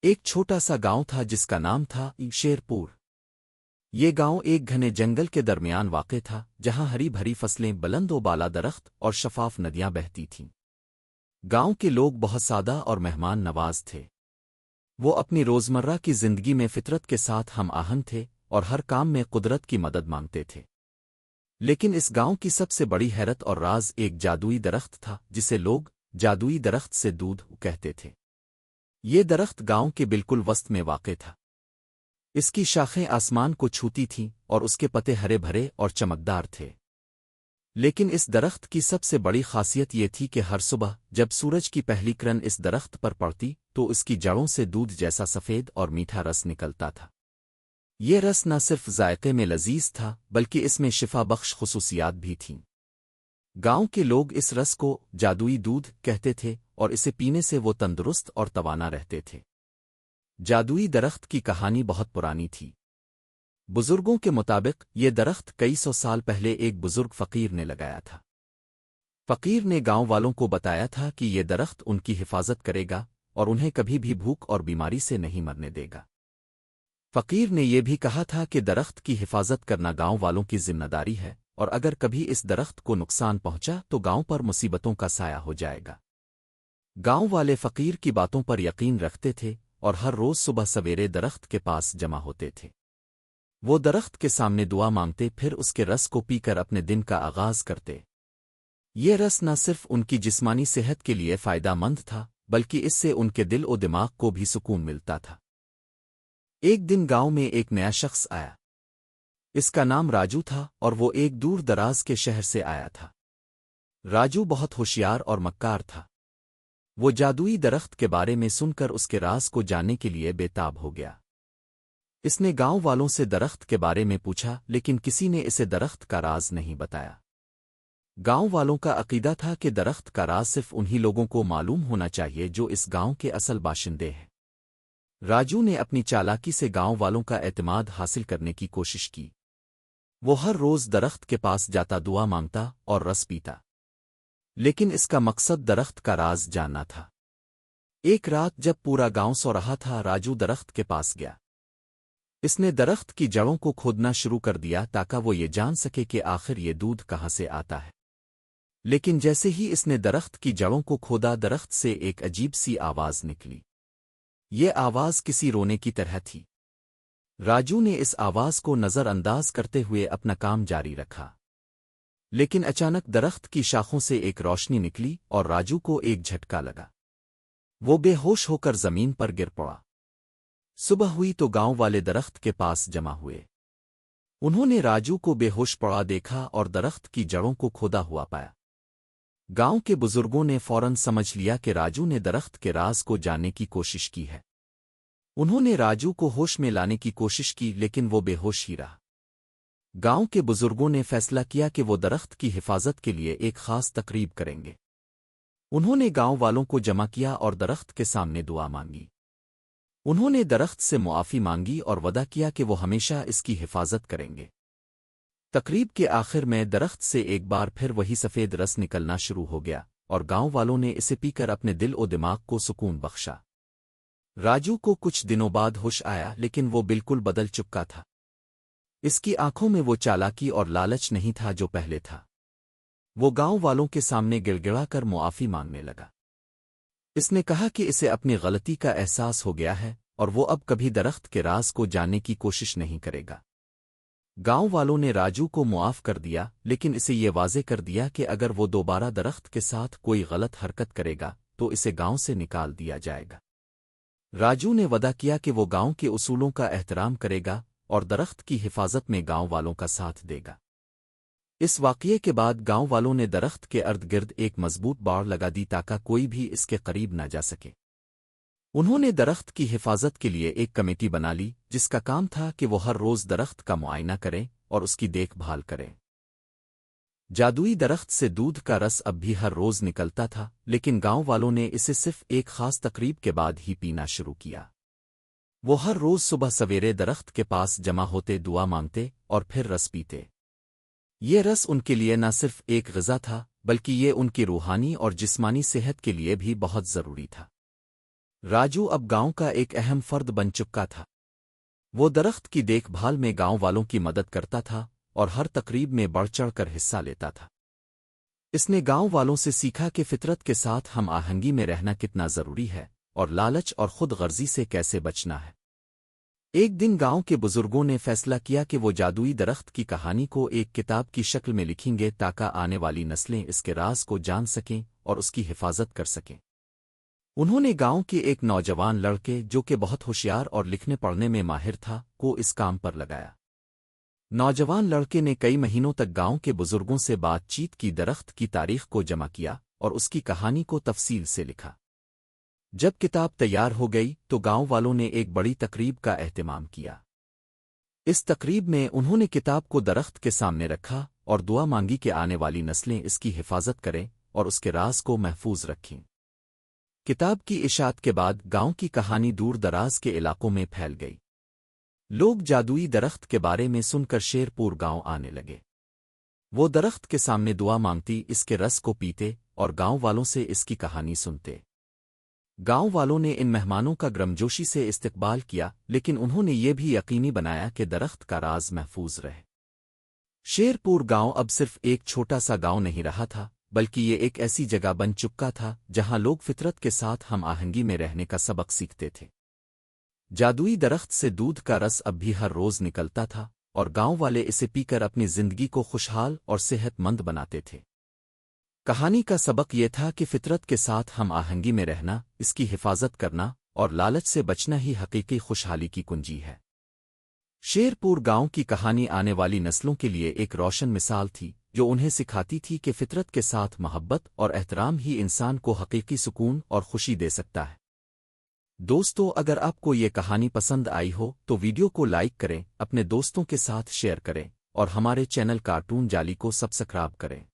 ایک چھوٹا سا گاؤں تھا جس کا نام تھا شیرپور۔ یہ گاؤں ایک گھنے جنگل کے درمیان واقع تھا جہاں ہری بھری فصلیں، بلند و بالا درخت اور شفاف ندیاں بہتی تھیں۔ گاؤں کے لوگ بہت سادہ اور مہمان نواز تھے۔ وہ اپنی روزمرہ کی زندگی میں فطرت کے ساتھ ہم آہنگ تھے اور ہر کام میں قدرت کی مدد مانگتے تھے۔ لیکن اس گاؤں کی سب سے بڑی حیرت اور راز ایک جادوئی درخت تھا جسے لوگ جادوئی درخت سے دودھ کہتے تھے۔ یہ درخت گاؤں کے بالکل وسط میں واقع تھا۔ اس کی شاخیں آسمان کو چھوتی تھیں اور اس کے پتے ہرے بھرے اور چمکدار تھے۔ لیکن اس درخت کی سب سے بڑی خاصیت یہ تھی کہ ہر صبح جب سورج کی پہلی کرن اس درخت پر پڑتی تو اس کی جڑوں سے دودھ جیسا سفید اور میٹھا رس نکلتا تھا۔ یہ رس نہ صرف ذائقے میں لذیذ تھا بلکہ اس میں شفا بخش خصوصیات بھی تھیں۔ گاؤں کے لوگ اس رس کو جادوئی دودھ کہتے تھے اور اسے پینے سے وہ تندرست اور توانا رہتے تھے۔ جادوئی درخت کی کہانی بہت پرانی تھی۔ بزرگوں کے مطابق یہ درخت کئی سو سال پہلے ایک بزرگ فقیر نے لگایا تھا۔ فقیر نے گاؤں والوں کو بتایا تھا کہ یہ درخت ان کی حفاظت کرے گا اور انہیں کبھی بھی بھوک اور بیماری سے نہیں مرنے دے گا۔ فقیر نے یہ بھی کہا تھا کہ درخت کی حفاظت کرنا گاؤں والوں کی ذمہ داری ہے اور اگر کبھی اس درخت کو نقصان پہنچا تو گاؤں پر مصیبتوں کا سایہ ہو جائے گا۔ گاؤں والے فقیر کی باتوں پر یقین رکھتے تھے اور ہر روز صبح سویرے درخت کے پاس جمع ہوتے تھے۔ وہ درخت کے سامنے دعا مانگتے، پھر اس کے رس کو پی کر اپنے دن کا آغاز کرتے۔ یہ رس نہ صرف ان کی جسمانی صحت کے لیے فائدہ مند تھا بلکہ اس سے ان کے دل و دماغ کو بھی سکون ملتا تھا۔ ایک دن گاؤں میں ایک نیا شخص آیا۔ اس کا نام راجو تھا اور وہ ایک دور دراز کے شہر سے آیا تھا۔ راجو بہت ہوشیار اور مکار تھا۔ وہ جادوئی درخت کے بارے میں سن کر اس کے راز کو جاننے کے لیے بے تاب ہو گیا۔ اس نے گاؤں والوں سے درخت کے بارے میں پوچھا لیکن کسی نے اسے درخت کا راز نہیں بتایا۔ گاؤں والوں کا عقیدہ تھا کہ درخت کا راز صرف انہی لوگوں کو معلوم ہونا چاہیے جو اس گاؤں کے اصل باشندے ہیں۔ راجو نے اپنی چالاکی سے گاؤں والوں کا اعتماد حاصل کرنے کی کوشش کی۔ وہ ہر روز درخت کے پاس جاتا، دعا مانگتا اور رس پیتا، لیکن اس کا مقصد درخت کا راز جاننا تھا۔ ایک رات جب پورا گاؤں سو رہا تھا، راجو درخت کے پاس گیا۔ اس نے درخت کی جڑوں کو کھودنا شروع کر دیا تاکہ وہ یہ جان سکے کہ آخر یہ دودھ کہاں سے آتا ہے۔ لیکن جیسے ہی اس نے درخت کی جڑوں کو کھودا، درخت سے ایک عجیب سی آواز نکلی۔ یہ آواز کسی رونے کی طرح تھی۔ راجو نے اس آواز کو نظر انداز کرتے ہوئے اپنا کام جاری رکھا، لیکن اچانک درخت کی شاخوں سے ایک روشنی نکلی اور راجو کو ایک جھٹکا لگا۔ وہ بے ہوش ہو کر زمین پر گر پڑا۔ صبح ہوئی تو گاؤں والے درخت کے پاس جمع ہوئے۔ انہوں نے راجو کو بے ہوش پڑا دیکھا اور درخت کی جڑوں کو کھودا ہوا پایا۔ گاؤں کے بزرگوں نے فوراً سمجھ لیا کہ راجو نے درخت کے راز کو جاننے کی کوشش کی ہے۔ انہوں نے راجو کو ہوش میں لانے کی کوشش کی لیکن وہ بے ہوش ہی رہا۔ گاؤں کے بزرگوں نے فیصلہ کیا کہ وہ درخت کی حفاظت کے لیے ایک خاص تقریب کریں گے۔ انہوں نے گاؤں والوں کو جمع کیا اور درخت کے سامنے دعا مانگی۔ انہوں نے درخت سے معافی مانگی اور وعدہ کیا کہ وہ ہمیشہ اس کی حفاظت کریں گے۔ تقریب کے آخر میں درخت سے ایک بار پھر وہی سفید رس نکلنا شروع ہو گیا اور گاؤں والوں نے اسے پی کر اپنے دل و دماغ کو سکون بخشا۔ راجو کو کچھ دنوں بعد ہوش آیا لیکن وہ بالکل بدل چکا تھا۔ اس کی آنکھوں میں وہ چالاکی اور لالچ نہیں تھا جو پہلے تھا۔ وہ گاؤں والوں کے سامنے گڑ گڑا کر معافی مانگنے لگا۔ اس نے کہا کہ اسے اپنی غلطی کا احساس ہو گیا ہے اور وہ اب کبھی درخت کے راز کو جاننے کی کوشش نہیں کرے گا۔ گاؤں والوں نے راجو کو معاف کر دیا لیکن اسے یہ واضح کر دیا کہ اگر وہ دوبارہ درخت کے ساتھ کوئی غلط حرکت کرے گا تو اسے گاؤں سے نکال دیا جائے گا۔ راجو نے وعدہ کیا کہ وہ گاؤں کے اصولوں کا احترام کرے گا اور درخت کی حفاظت میں گاؤں والوں کا ساتھ دے گا۔ اس واقعے کے بعد گاؤں والوں نے درخت کے ارد گرد ایک مضبوط باڑ لگا دی تاکہ کوئی بھی اس کے قریب نہ جا سکے۔ انہوں نے درخت کی حفاظت کے لیے ایک کمیٹی بنا لی جس کا کام تھا کہ وہ ہر روز درخت کا معائنہ کریں اور اس کی دیکھ بھال کریں۔ جادوئی درخت سے دودھ کا رس اب بھی ہر روز نکلتا تھا لیکن گاؤں والوں نے اسے صرف ایک خاص تقریب کے بعد ہی پینا شروع کیا۔ وہ ہر روز صبح سویرے درخت کے پاس جمع ہوتے، دعا مانگتے اور پھر رس پیتے۔ یہ رس ان کے لیے نہ صرف ایک غذا تھا بلکہ یہ ان کی روحانی اور جسمانی صحت کے لیے بھی بہت ضروری تھا۔ راجو اب گاؤں کا ایک اہم فرد بن چکا تھا۔ وہ درخت کی دیکھ بھال میں گاؤں والوں کی مدد کرتا تھا اور ہر تقریب میں بڑھ چڑھ کر حصہ لیتا تھا۔ اس نے گاؤں والوں سے سیکھا کہ فطرت کے ساتھ ہم آہنگی میں رہنا کتنا ضروری ہے اور لالچ اور خود غرضی سے کیسے بچنا ہے۔ ایک دن گاؤں کے بزرگوں نے فیصلہ کیا کہ وہ جادوئی درخت کی کہانی کو ایک کتاب کی شکل میں لکھیں گے تاکہ آنے والی نسلیں اس کے راز کو جان سکیں اور اس کی حفاظت کر سکیں۔ انہوں نے گاؤں کے ایک نوجوان لڑکے جو کہ بہت ہوشیار اور لکھنے پڑھنے میں ماہر تھا کو اس کام پر لگایا۔ نوجوان لڑکے نے کئی مہینوں تک گاؤں کے بزرگوں سے بات چیت کی، درخت کی تاریخ کو جمع کیا اور اس کی کہانی کو تفصیل سے لکھا۔ جب کتاب تیار ہو گئی تو گاؤں والوں نے ایک بڑی تقریب کا اہتمام کیا۔ اس تقریب میں انہوں نے کتاب کو درخت کے سامنے رکھا اور دعا مانگی کہ آنے والی نسلیں اس کی حفاظت کریں اور اس کے راز کو محفوظ رکھیں۔ کتاب کی اشاعت کے بعد گاؤں کی کہانی دور دراز کے علاقوں میں پھیل گئی۔ لوگ جادوئی درخت کے بارے میں سن کر شیر پور گاؤں آنے لگے۔ وہ درخت کے سامنے دعا مانگتی، اس کے رس کو پیتے اور گاؤں والوں سے اس کی کہانی سنتے۔ گاؤں والوں نے ان مہمانوں کا گرمجوشی سے استقبال کیا، لیکن انہوں نے یہ بھی یقینی بنایا کہ درخت کا راز محفوظ رہے۔ شیر پور گاؤں اب صرف ایک چھوٹا سا گاؤں نہیں رہا تھا، بلکہ یہ ایک ایسی جگہ بن چکا تھا جہاں لوگ فطرت کے ساتھ ہم آہنگی میں رہنے کا سبق سیکھتے تھے۔ جادوئی درخت سے دودھ کا رس اب بھی ہر روز نکلتا تھا اور گاؤں والے اسے پی کر اپنی زندگی کو خوشحال اور صحت مند بناتے تھے۔ کہانی کا سبق یہ تھا کہ فطرت کے ساتھ ہم آہنگی میں رہنا، اس کی حفاظت کرنا اور لالچ سے بچنا ہی حقیقی خوشحالی کی کنجی ہے۔ شیر پور گاؤں کی کہانی آنے والی نسلوں کے لیے ایک روشن مثال تھی، جو انہیں سکھاتی تھی کہ فطرت کے ساتھ محبت اور احترام ہی انسان کو حقیقی سکون اور خوشی دے سکتا ہے۔ دوستو، اگر آپ کو یہ کہانی پسند آئی ہو تو ویڈیو کو لائک کریں، اپنے دوستوں کے ساتھ شیئر کریں اور ہمارے چینل کارٹون جالی کو سبسکرائب کریں۔